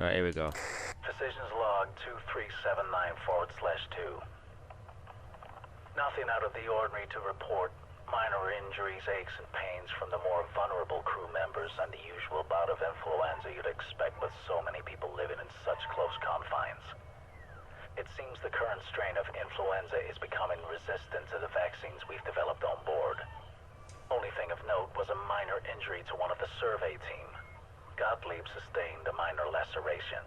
Alright, here we go. Decisions log 2379/2. Nothing out of the ordinary to report. Minor injuries, aches, and pains from the more vulnerable crew members and the usual bout of influenza you'd expect with so many people living in such close confines. It seems the current strain of influenza is becoming resistant to the vaccines we've developed on board. Only thing of note was a minor injury to one of the survey team. Gottlieb sustained a minor laceration.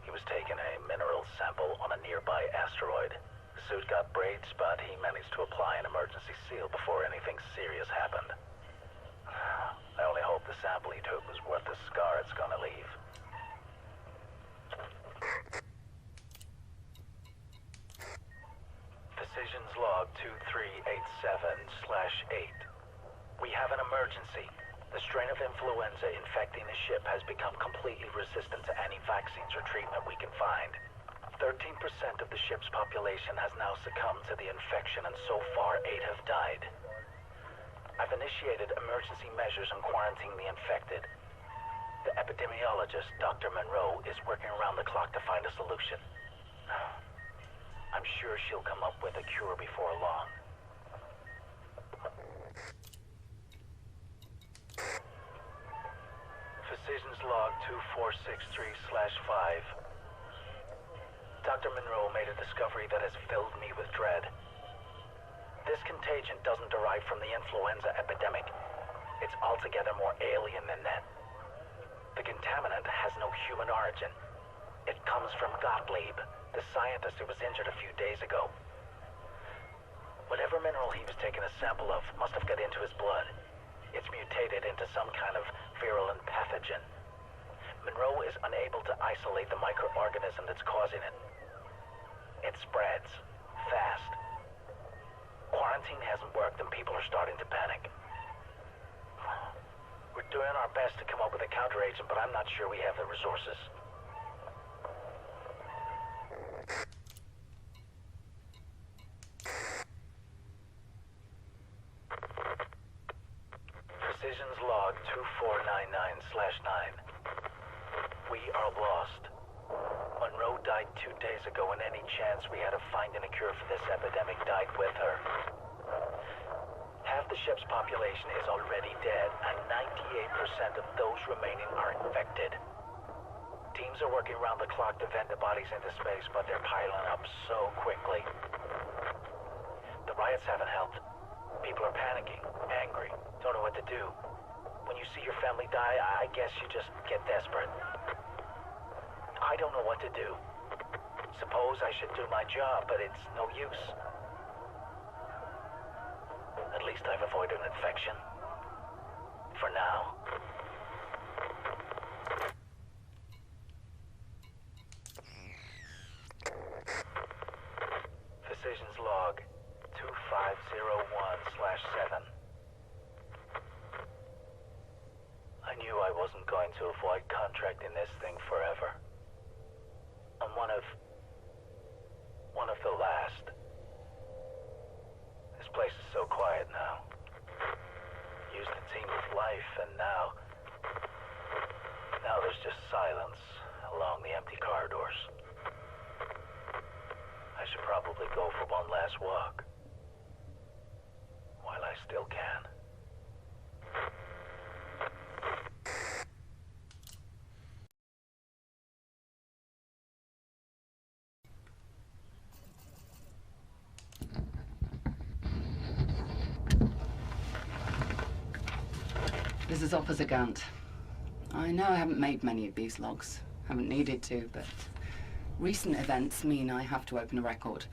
He was taking a mineral sample on a nearby asteroid. The suit got braids, but he managed to apply an emergency seal before anything serious happened. I only hope the sample he took was worth the scar it's gonna leave. Decisions log 2387/8. We have an emergency. The strain of influenza infecting the ship has become completely resistant to any vaccines or treatment we can find. 13% of the ship's population has now succumbed to the infection, and so far 8 have died. I've initiated emergency measures on quarantining the infected. The epidemiologist, Dr. Monroe, is working around the clock to find a solution. I'm sure she'll come up with a cure before long. Decisions log 2463/5. Dr. Monroe made a discovery that has filled me with dread. This contagion doesn't derive from the influenza epidemic. It's altogether more alien than that. The contaminant has no human origin. It comes from Gottlieb, the scientist who was injured a few days ago. Whatever mineral he was taking a sample of must have got into his blood. It's mutated into some kind of virulent pathogen. Monroe is unable to isolate the microorganism that's causing it. It spreads fast. Quarantine hasn't worked and people are starting to panic. We're doing our best to come up with a counteragent, but I'm not sure we have the resources. Decisions log 2499/9. We are lost. Monroe died 2 days ago, and any chance we had of finding a cure for this epidemic died with her. Half the ship's population is already dead, and 98% of those remaining are infected. Teams are working around the clock to vent the bodies into space, but they're piling up so quickly. The riots haven't helped. People are panicking, angry, don't know what to do. When you see your family die, I guess you just get desperate. I don't know what to do. Suppose I should do my job, but it's no use. At least I've avoided an infection. For now. Decisions log 2501/7. I knew I wasn't going to avoid contracting this thing forever. I'm one of the last. This place is so quiet now. Used to teem with life, and now there's just silence along the empty corridors. I should probably go for one last walk while I still can. This is Officer Gant. I know I haven't made many of these logs. Haven't needed to, but recent events mean I have to open a record.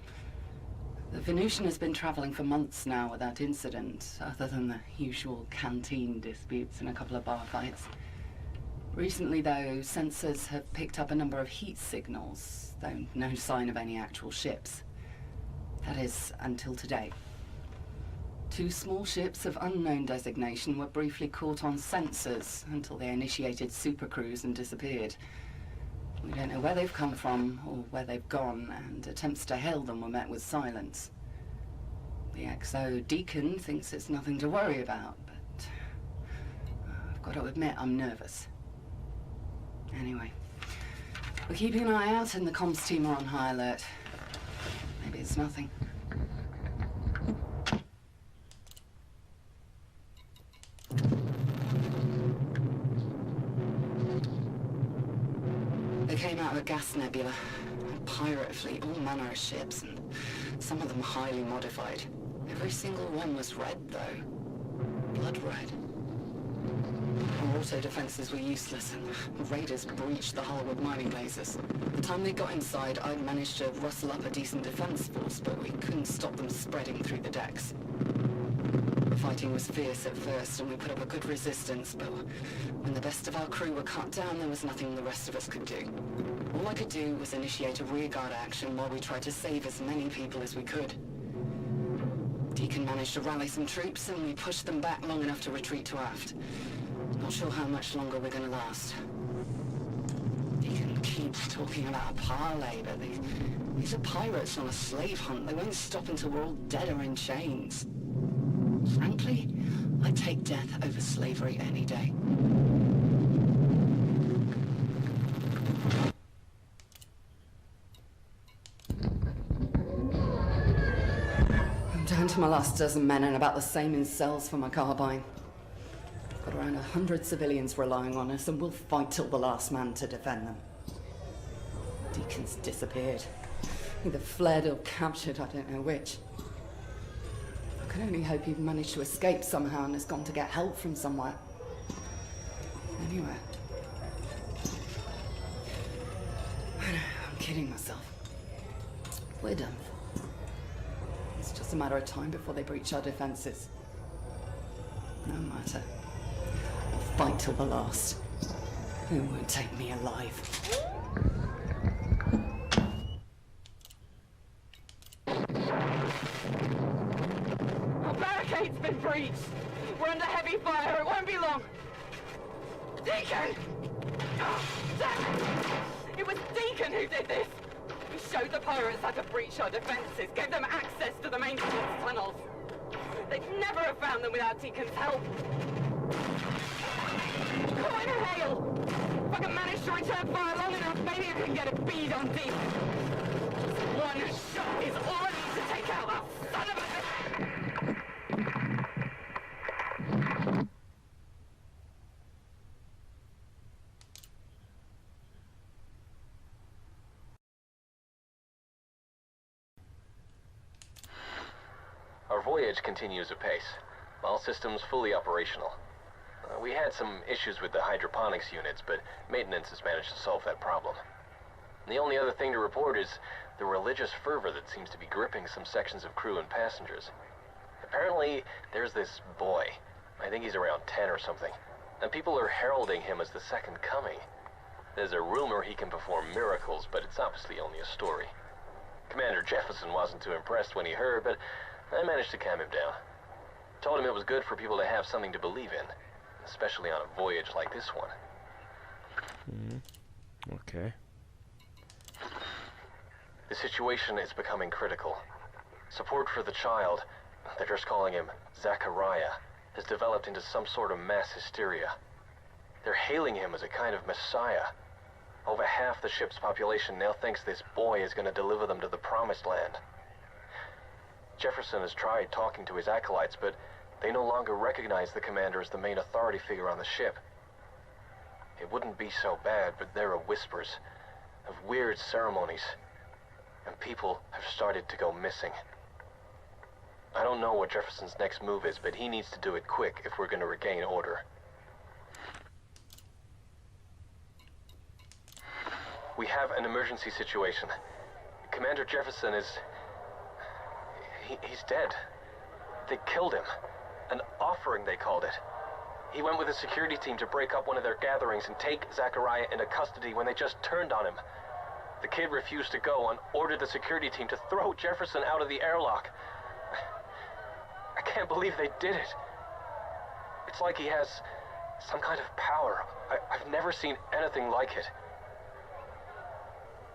The Venusian has been traveling for months now without incident, other than the usual canteen disputes and a couple of bar fights. Recently, though, sensors have picked up a number of heat signals, though no sign of any actual ships. That is, until today. 2 small ships of unknown designation were briefly caught on sensors until they initiated supercruise and disappeared. We don't know where they've come from or where they've gone, and attempts to hail them were met with silence. The XO Deacon thinks it's nothing to worry about, but I've got to admit I'm nervous. Anyway, We're keeping an eye out and the comms team are on high alert. Maybe it's nothing. They came out of a gas nebula. A pirate fleet, all manner of ships, and some of them highly modified. Every single one was red, though. Blood red. Our auto defenses were useless, and the raiders breached the hull with mining lasers. By the time they got inside, I'd managed to rustle up a decent defense force, but we couldn't stop them spreading through the decks. The fighting was fierce at first, and we put up a good resistance, but when the best of our crew were cut down, there was nothing the rest of us could do. All I could do was initiate a rearguard action while we tried to save as many people as we could. Deacon managed to rally some troops, and we pushed them back long enough to retreat to aft. Not sure how much longer we're gonna last. Deacon keeps talking about a parlay, but these are pirates on a slave hunt. They won't stop until we're all dead or in chains. Frankly, I'd take death over slavery any day. I'm down to my last dozen men and about the same in cells for my carbine. Got around 100 civilians relying on us, and we'll fight till the last man to defend them. Deacon's disappeared. Either fled or captured, I don't know which. I can only hope he managed to escape somehow and has gone to get help from somewhere. Anywhere. I know, I'm kidding myself. We're done for. It's just a matter of time before they breach our defenses. No matter. I'll fight till the last. It won't take me alive. Our barricade's been breached. We're under heavy fire. It won't be long. Deacon! Damn it! It was Deacon who did this. He showed the pirates how to breach our defenses, gave them access to the maintenance tunnels. They'd never have found them without Deacon's help. Caught in a hail! If I can manage to return fire long enough, maybe I can get a bead on Deacon. Just one shot is all I need to take out that son of a... Our voyage continues apace. All systems fully operational. We had some issues with the hydroponics units, but maintenance has managed to solve that problem. The only other thing to report is the religious fervor that seems to be gripping some sections of crew and passengers. Apparently, there's this boy. I think he's around 10 or something. And people are heralding him as the second coming. There's a rumor he can perform miracles, but it's obviously only a story. Commander Jefferson wasn't too impressed when he heard, but I managed to calm him down. Told him it was good for people to have something to believe in, especially on a voyage like this one. Okay. The situation is becoming critical. Support for the child, they're just calling him Zachariah, has developed into some sort of mass hysteria. They're hailing him as a kind of messiah. Over half the ship's population now thinks this boy is going to deliver them to the promised land. Jefferson has tried talking to his acolytes, but they no longer recognize the commander as the main authority figure on the ship. It wouldn't be so bad, but there are whispers of weird ceremonies, and people have started to go missing. I don't know what Jefferson's next move is, but he needs to do it quick if we're going to regain order. We have an emergency situation. Commander Jefferson is... He's dead. They killed him. An offering, they called it. He went with a security team to break up one of their gatherings and take Zachariah into custody when they just turned on him. The kid refused to go and ordered the security team to throw Jefferson out of the airlock. I can't believe they did it. It's like he has some kind of power. I've never seen anything like it.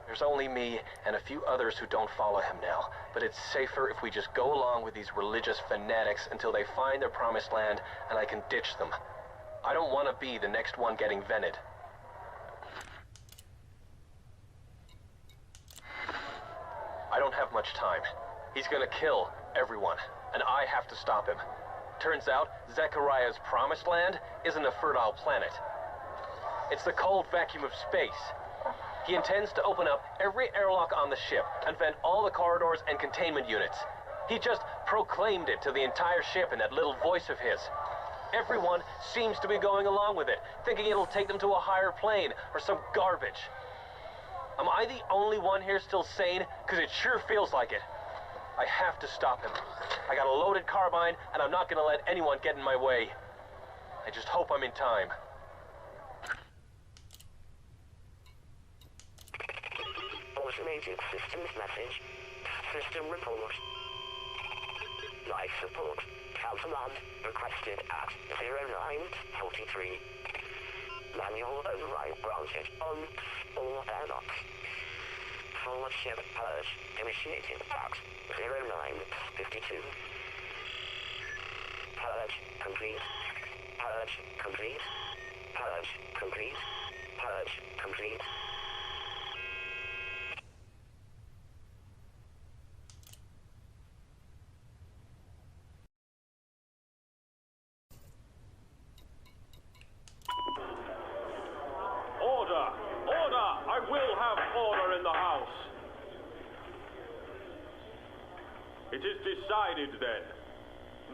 There's only me and a few others who don't follow him now, but it's safer if we just go along with these religious fanatics until they find their promised land and I can ditch them. I don't want to be the next one getting vented. I don't have much time. He's gonna kill everyone, and I have to stop him. Turns out, Zechariah's promised land isn't a fertile planet. It's the cold vacuum of space. He intends to open up every airlock on the ship and vent all the corridors and containment units. He just proclaimed it to the entire ship in that little voice of his. Everyone seems to be going along with it, thinking it'll take them to a higher plane or some garbage. Am I the only one here still sane? Because it sure feels like it. I have to stop him. I got a loaded carbine, and I'm not gonna let anyone get in my way. I just hope I'm in time. Automated systems message. System report. Life support. Command requested at 09:43. Manual override granted on all airlocks. Forward ship purge initiated at 09:52. Purge complete. Purge complete. Purge complete. Purge complete. It is decided then.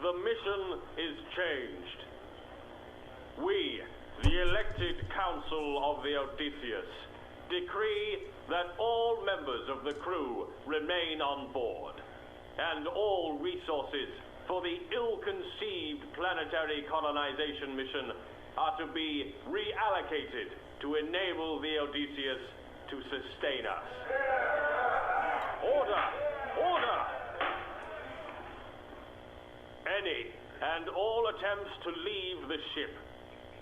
The mission is changed. We, the elected Council of the Odysseus, decree that all members of the crew remain on board, and all resources for the ill-conceived planetary colonization mission are to be reallocated to enable the Odysseus to sustain us. Order! Order! Any and all attempts to leave the ship,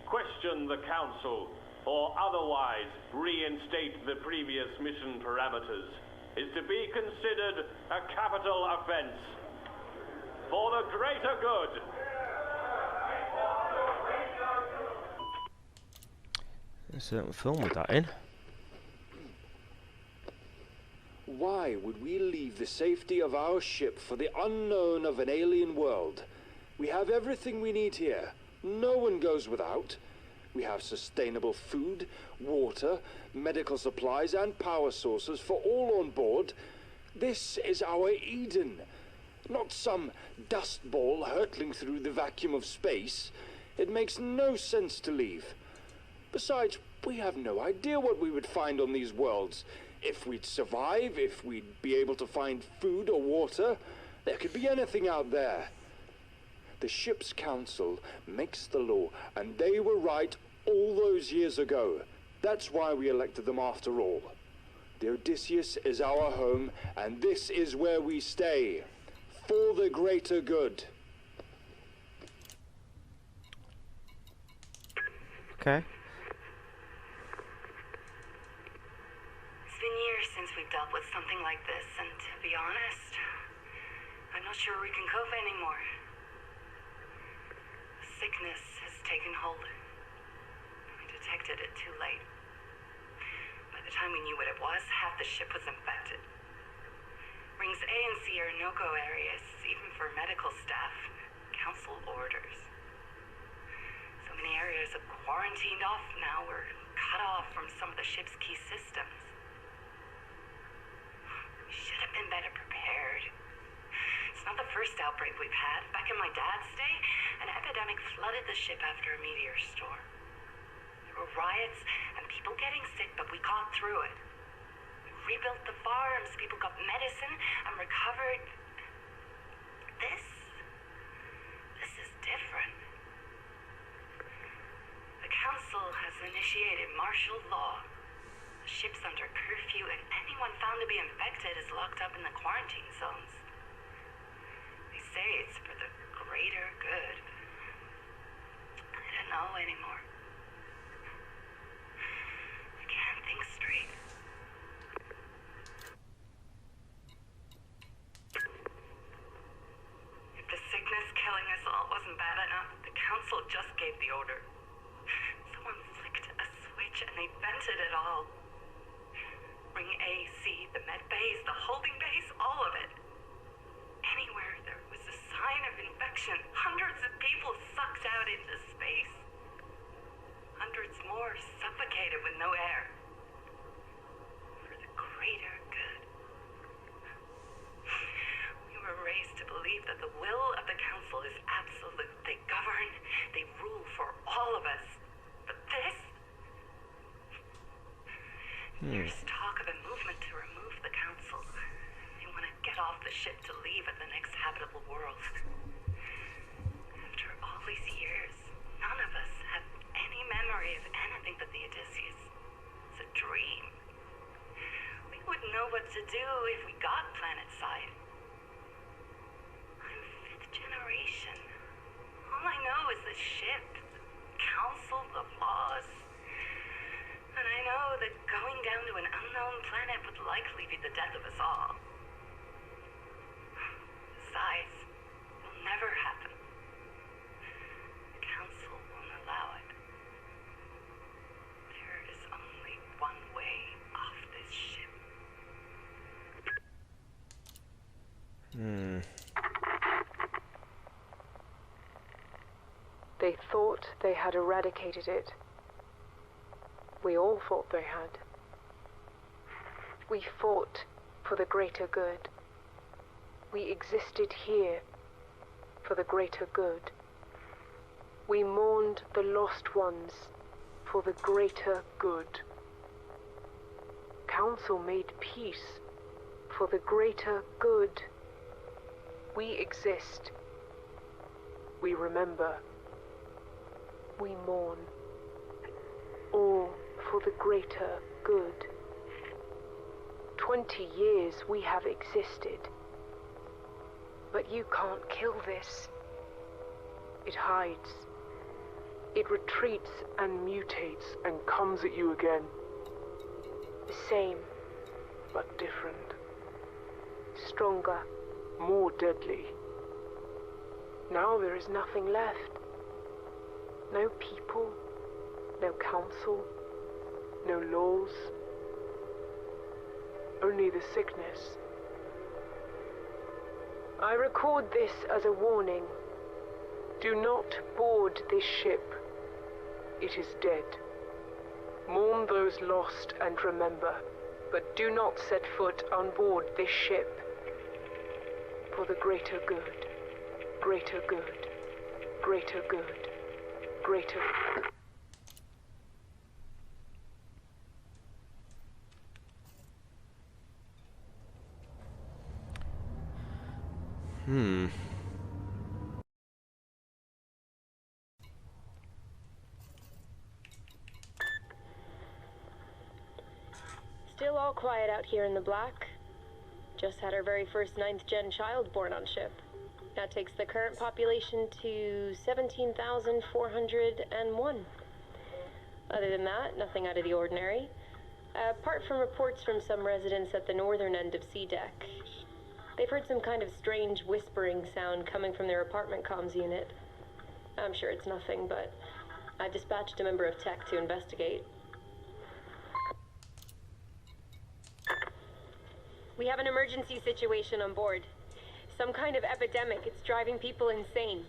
question the Council, or otherwise reinstate the previous mission parameters is to be considered a capital offense. For the greater good. There's a film with that in. Why would we leave the safety of our ship for the unknown of an alien world? We have everything we need here. No one goes without. We have sustainable food, water, medical supplies, and power sources for all on board. This is our Eden, not some dust ball hurtling through the vacuum of space. It makes no sense to leave. Besides, we have no idea what we would find on these worlds. If we'd survive, if we'd be able to find food or water, there could be anything out there. The ship's council makes the law, and they were right all those years ago. That's why we elected them after all. The Odysseus is our home, and this is where we stay. For the greater good. Okay. It's been years since we've dealt with something like this, and to be honest, I'm not sure we can cope anymore. Sickness has taken hold. We detected it too late. By the time we knew what it was, half the ship was infected. Rings A and C are no-go areas, even for medical staff. Council orders. So many areas are quarantined off now. We're cut off from some of the ship's key systems. We should have been better prepared. It's not the first outbreak we've had. Back in my dad's day, an epidemic flooded the ship after a meteor storm. There were riots and people getting sick, but we got through it. We rebuilt the farms, people got medicine and recovered. This is different. The council has initiated martial law. The ship's under curfew, and anyone found to be infected is locked up in the quarantine zones. They say it's for the greater good. I don't know anymore. I can't think straight. If the sickness killing us all wasn't bad enough, the council just gave the order. Someone flicked a switch and they vented it all. Ring A, C, the med bays, the holding bays, all of it. Anywhere there was a sign of infection, hundreds of people sucked out into space. Hundreds more suffocated with no air. For the greater good. We were raised to believe that the will of the Council is absolute. They govern, they rule for all of us. But this? There's talk of a movement to remove the Council. They want to get off the ship to leave at the next habitable world. After all these years, none of us have any memory of anything but the Odysseus. It's a dream. We wouldn't know what to do if we got planetside. I'm 5th generation. All I know is the ship, the Council, the laws. And I know that going down to an unknown planet would likely be the death of us all. Besides, it'll never happen. The Council won't allow it. There is only one way off this ship. They thought they had eradicated it. We all thought they had. We fought for the greater good. We existed here for the greater good. We mourned the lost ones for the greater good. Council made peace for the greater good. We exist. We remember. We mourn. All for the greater good. 20 years we have existed. But you can't kill this. It hides. It retreats and mutates and comes at you again. The same, but different. Stronger, more deadly. Now there is nothing left. No people, no council, no laws. Only the sickness. I record this as a warning. Do not board this ship. It is dead. Mourn those lost and remember, but do not set foot on board this ship. For the greater good, greater good, greater good, greater good. Still all quiet out here in the black. Just had our very first 9th gen child born on ship. That takes the current population to 17,401. Other than that, nothing out of the ordinary. Apart from reports from some residents at the northern end of C deck. They've heard some kind of strange whispering sound coming from their apartment comms unit. I'm sure it's nothing, but I dispatched a member of tech to investigate. We have an emergency situation on board. Some kind of epidemic. It's driving people insane.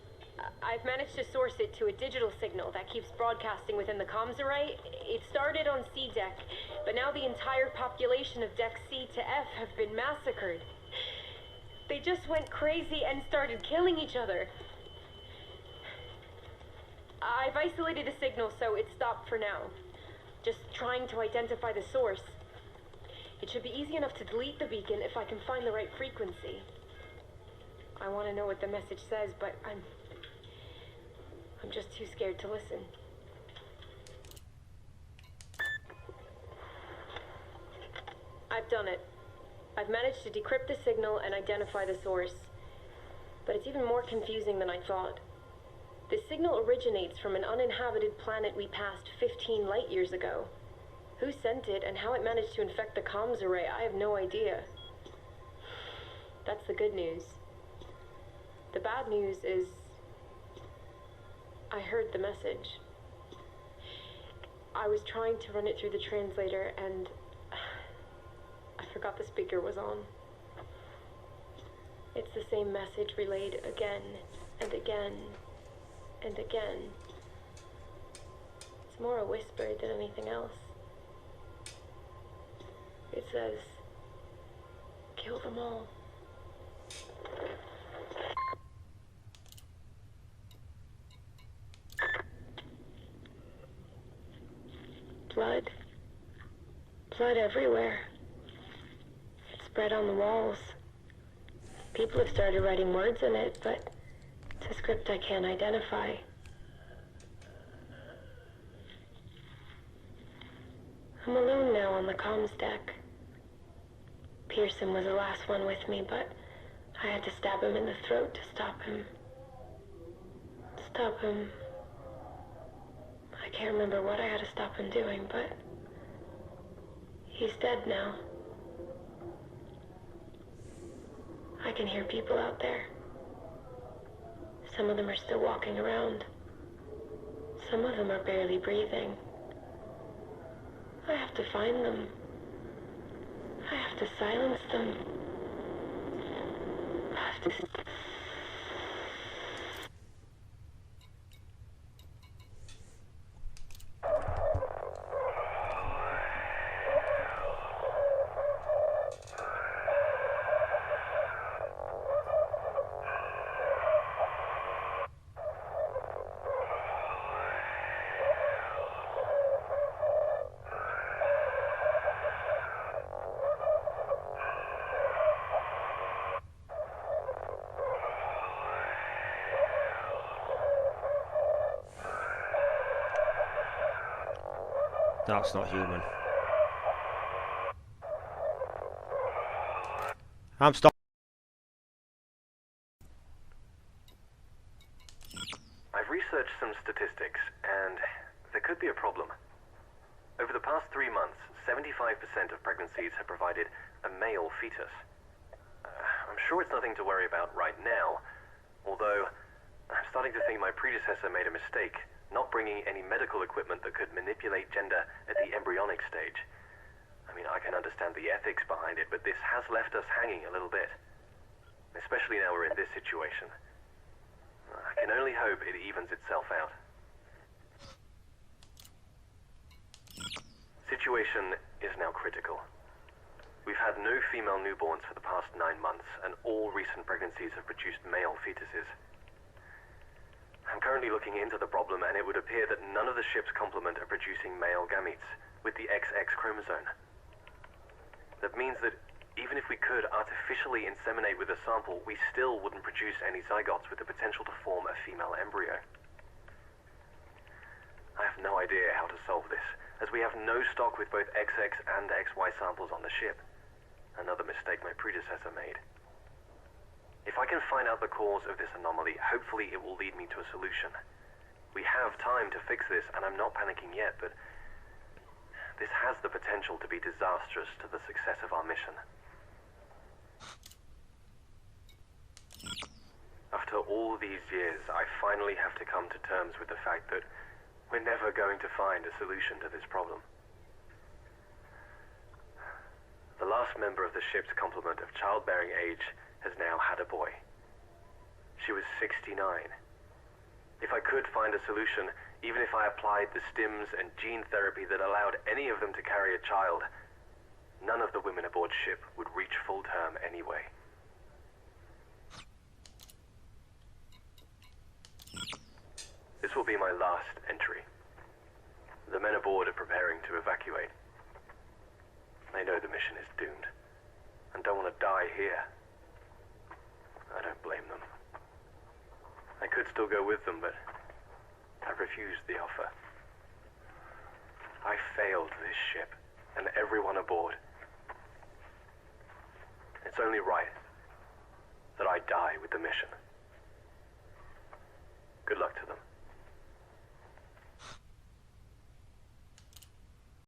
I've managed to source it to a digital signal that keeps broadcasting within the comms array. It started on C deck, but now the entire population of Deck C to F have been massacred. They just went crazy and started killing each other. I've isolated the signal, so it's stopped for now. Just trying to identify the source. It should be easy enough to delete the beacon if I can find the right frequency. I want to know what the message says, but I'm just too scared to listen. I've done it. I've managed to decrypt the signal and identify the source. But it's even more confusing than I thought. The signal originates from an uninhabited planet we passed 15 light years ago. Who sent it and how it managed to infect the comms array, I have no idea. That's the good news. The bad news is I heard the message. I was trying to run it through the translator and forgot the speaker was on. It's the same message relayed again and again and again. It's more a whisper than anything else. It says, kill them all. Blood. Blood everywhere. It's spread on the walls. People have started writing words in it, but it's a script I can't identify. I'm alone now on the comms deck. Pearson was the last one with me, but I had to stab him in the throat to stop him. Stop him. I can't remember what I had to stop him doing, but he's dead now. I can hear people out there. Some of them are still walking around. Some of them are barely breathing. I have to find them. I have to silence them. I have to... That's not human. I'm stopping. I've researched some statistics, and there could be a problem. Over the past 3 months, 75% of pregnancies have provided a male fetus. I'm sure it's nothing to worry about right now, although I'm starting to think my predecessor made a mistake not bringing any medical equipment that could manipulate gender at the embryonic stage. I mean, I can understand the ethics behind it, but this has left us hanging a little bit. Especially now we're in this situation. I can only hope it evens itself out. Situation is now critical. We've had no female newborns for the past 9 months, and all recent pregnancies have produced male fetuses. I'm currently looking into the problem, and it would appear that none of the ship's complement are producing male gametes with the XX chromosome. That means that even if we could artificially inseminate with a sample, we still wouldn't produce any zygotes with the potential to form a female embryo. I have no idea how to solve this, as we have no stock with both XX and XY samples on the ship. Another mistake my predecessor made. If I can find out the cause of this anomaly, hopefully it will lead me to a solution. We have time to fix this, and I'm not panicking yet, but this has the potential to be disastrous to the success of our mission. After all these years, I finally have to come to terms with the fact that we're never going to find a solution to this problem. The last member of the ship's complement of childbearing age has now had a boy. She was 69. If I could find a solution, even if I applied the stims and gene therapy that allowed any of them to carry a child, none of the women aboard ship would reach full term anyway. This will be my last entry. The men aboard are preparing to evacuate. They know the mission is doomed, and don't want to die here. I don't blame them. I could still go with them, but I've refused the offer. I failed this ship, and everyone aboard. It's only right that I die with the mission. Good luck to them.